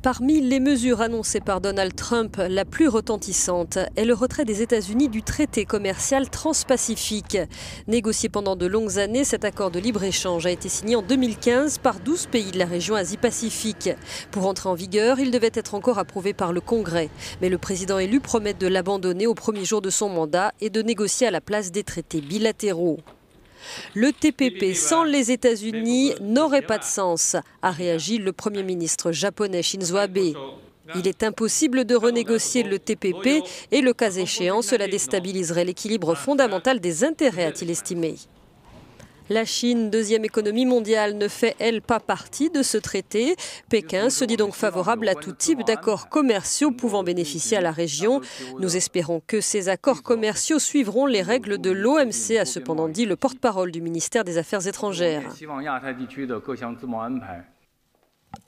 Parmi les mesures annoncées par Donald Trump, la plus retentissante est le retrait des États-Unis du traité commercial transpacifique. Négocié pendant de longues années, cet accord de libre-échange a été signé en 2015 par 12 pays de la région Asie-Pacifique. Pour entrer en vigueur, il devait être encore approuvé par le Congrès. Mais le président élu promet de l'abandonner au premier jour de son mandat et de négocier à la place des traités bilatéraux. Le TPP sans les États-Unis n'aurait pas de sens, a réagi le Premier ministre japonais Shinzo Abe. Il est impossible de renégocier le TPP et le cas échéant, cela déstabiliserait l'équilibre fondamental des intérêts, a-t-il estimé. La Chine, deuxième économie mondiale, ne fait, elle, pas partie de ce traité. Pékin se dit donc favorable à tout type d'accords commerciaux pouvant bénéficier à la région. Nous espérons que ces accords commerciaux suivront les règles de l'OMC, a cependant dit le porte-parole du ministère des Affaires étrangères.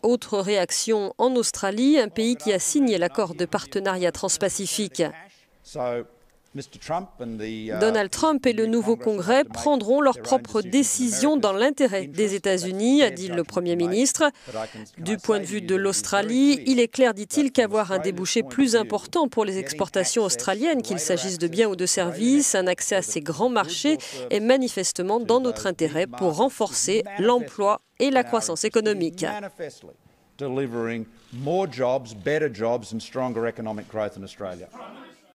Autre réaction en Australie, un pays qui a signé l'accord de partenariat transpacifique. Donald Trump et le nouveau Congrès prendront leurs propres décisions dans l'intérêt des États-Unis, a dit le Premier ministre. Du point de vue de l'Australie, il est clair, dit-il, qu'avoir un débouché plus important pour les exportations australiennes, qu'il s'agisse de biens ou de services, un accès à ces grands marchés, est manifestement dans notre intérêt pour renforcer l'emploi et la croissance économique. Delivering more jobs, better jobs and stronger economic growth in Australia.